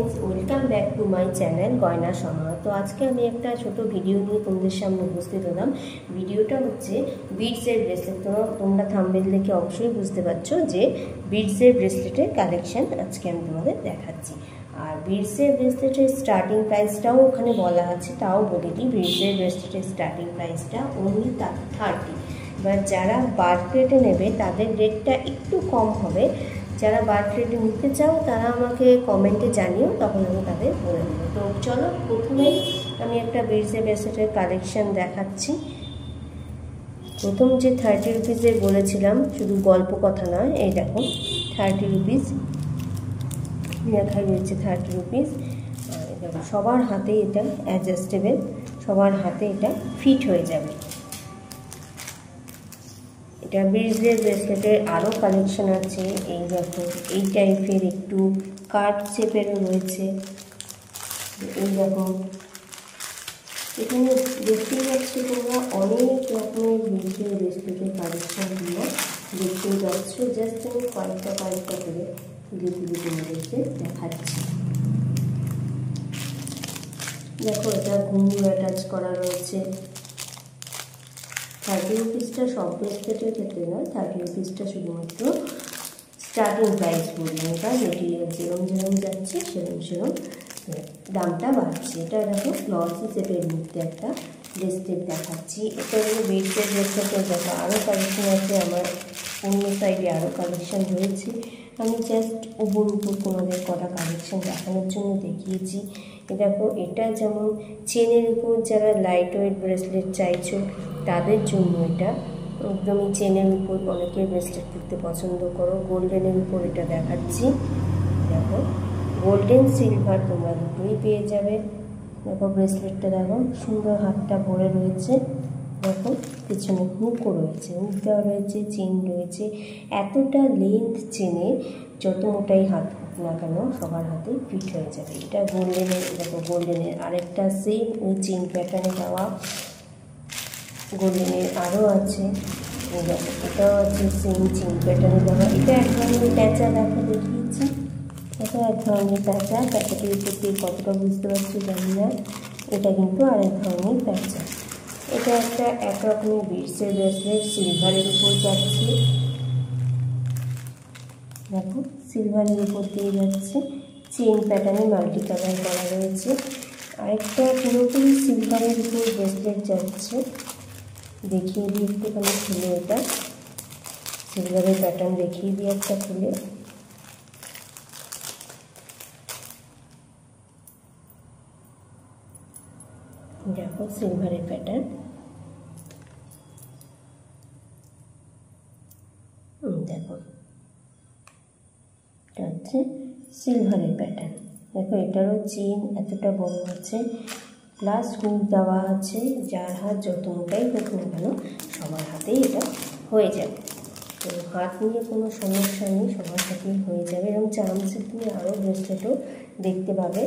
Friends welcome back to my channel गयना समा। तो आज के हमें एक छोटो भिडियो निये तुम्हारे सामने उपस्थित हलाम। भिडियोटा होच्छे बीड्सের ब्रेसलेट। তোমরা থাম্বনেল দেখে অবশ্যই বুঝতে পারছো যে बीड्सের ব্রেসলেটের কালেকশন আজকে আমি তোমাদের দেখাচ্ছি। আর बीड्सের ব্রেসলেটের স্টার্টিং প্রাইসটাও ওখানে বলা আছে, তাও বলে দিই बीड्सের ব্রেসলেটের স্টার্টিং প্রাইসটা অনলি 30। এবার যারা বাল্ক রেটে নেবে তাদের রেটটা একটু কম হবে। যারা বাল্ক রেটে নিতে চাও তারা আমাকে কমেন্টে জানিও, তখন আমি তাদের বলে দেবো। তো চলো প্রথমেই আমি একটা बीड्सের ব্রেসলেটের কালেকশন দেখাচ্ছি। প্রথম যে 30 রুপিসের বলেছিলাম, শুধু গল্প কথা নয়, এই দেখো 30 রুপিস লেখা রয়েছে 30 রুপিস। আর দেখো সবার হাতে এটা অ্যাডজাস্টেবল, সবার হাতে এটা ফিট হয়ে যাবে। এটা बीड्सের ব্রেসলেটের আরও কালেকশন আছে। এই দেখো এই টাইপের একটু কাট শেপেরও রয়েছে। এই দেখো এখানে দেখতেই পাচ্ছি তোমরা অনেক রকমের बीड्सের ব্রেসলেটের কালেকশনগুলো দেখতেই পাচ্ছ। জাস্ট আমি কয়েকটা করে তুলে তোমাদেরকে দেখাচ্ছি। দেখো এটা ঘুঙরু অ্যাটাচ করা রয়েছে। 30 রুপিসটা সব ব্রেসলেটের ক্ষেত্রে নয়, 30 রুপিসটা শুধুমাত্র স্টার্টিং প্রাইস বললাম। এটা মেটেরিয়াল যেরকম যাচ্ছে সেরকম দামটা বাড়ছে। এটা দেখো গ্লসি সেটের মধ্যে একটা ব্রেসলেট দেখাচ্ছি। এটা হলো बीड्सের ব্রেসলেটের দেখো আরও কালেকশন আছে, আমার অন্য সাইডে আরও কালেকশন রয়েছে। আমি জাস্ট উপর তোমাদের কটা কালেকশন দেখানোর জন্য দেখিয়েছি। দেখো এটা যেমন চেনের উপর যারা লাইট ওয়েট ব্রেসলেট চাইছো তাদের জন্য এটা একদমই চেনের উপর অনেকে ব্রেসলেট পরতে পছন্দ করো। গোল্ডেনের উপর এটা দেখাচ্ছি। দেখো গোল্ডেন সিলভার তোমরা দুটোই পেয়ে যাবে। দেখো ব্রেসলেটটা দেখো সুন্দর হাতটা ভরে রয়েছে। দেখো পিছনে হুকও রয়েছে, হুক দেওয়া রয়েছে, চেন রয়েছে। এতটা লেন্থ চেনে যত মোটাই হাত হোক না কেন সবার হাতে ফিট হয়ে যাবে। এটা গোল্ডেনের, দেখো গোল্ডেনের আরেকটা সেম ওই চেন প্যাটার্নে দেওয়া গোল্ডেনের আরও আছে। দেখো এটাও আছে সেম চেন প্যাটার্নে দেওয়া। এটা এক ধরনের প্যাঁচা দেখো দেখিয়েছি। এটা এক ধরনের প্যাঁচা, প্যাঁচাটির উপর দিয়ে কতটা বুঝতে পারছি জানি না। এটা কিন্তু আরেক ধরনের প্যাঁচা। এটা একটা একরকমের बीड्सের ব্রেসলেট সিলভারের উপর যাচ্ছে। দেখো সিলভারের উপর দিয়ে যাচ্ছে, চেন প্যাটার্নে মাল্টি কালার করা রয়েছে। আরেকটা পুরোপুরি সিলভারের উপর ব্রেসলেট যাচ্ছে, দেখিয়ে দিই একটুখানি খুলে। এটা সিলভারের প্যাটার্ন দেখিয়ে দিই একটা খুলে। দেখো সিলভারের প্যাটার্ন। দেখো এটা হচ্ছে সিলভারের প্যাটার্ন। দেখো এটারও চেন এতটা বড় আছে, প্লাস হুক দেওয়া আছে। যার হাত যত মোটাই হোক না কেন সবার হাতেই এটা হয়ে যাবে। তো হাত নিয়ে কোনো সমস্যা নেই, সবার হাতেই হয়ে যাবে। এবং চামচে তুমি আরও ব্রেসলেটও দেখতে পাবে।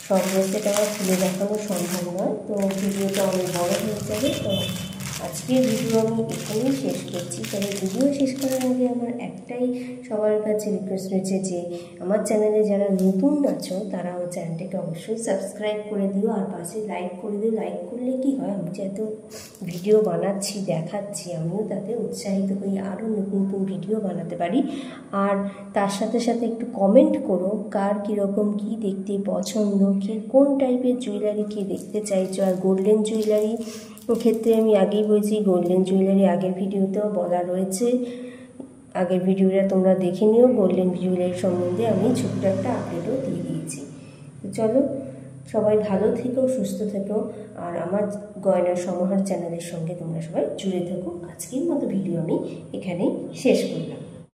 সব ব্রেসলেট আমার খুলে দেখানো সম্ভব নয়, তো ভিডিওটা অনেক বড় হয়ে যাবে। তো আজকের ভিডিও আমি এখানেই শেষ করছি। তবে ভিডিও শেষ করার আগে আমার একটাই সবার কাছে রিকোয়েস্ট রয়েছে যে আমার চ্যানেলে যারা নতুন আছো তারা আমার চ্যানেলটাকে অবশ্যই সাবস্ক্রাইব করে দিও, আর পাশে লাইক করে দিও। লাইক করলে কি হয়, আমি যে এত ভিডিও বানাচ্ছি দেখাচ্ছি, আমিও তাতে উৎসাহিত হই আরও নতুন ভিডিও বানাতে পারি। আর তার সাথে সাথে একটু কমেন্ট করো কার কীরকম কী দেখতে পছন্দ, কে কোন টাইপের জুয়েলারি কে দেখতে চাইছো। আর গোল্ডেন জুয়েলারি ক্ষেত্রে আমি আগেই বলছি, গোল্ডেন জুয়েলারি আগের ভিডিওতেও বলা রয়েছে, আগের ভিডিওটা তোমরা দেখে নিও। গোল্ডেন জুয়েলারি সম্বন্ধে আমি ছোট্ট একটা আপডেটও দিয়ে দিয়েছি। তো চলো সবাই ভালো থেকো, সুস্থ থেকো, আর আমার গয়নার সমাহার চ্যানেলের সঙ্গে তোমরা সবাই জুড়ে থেকো। আজকের মতো ভিডিও আমি এখানেই শেষ করলাম।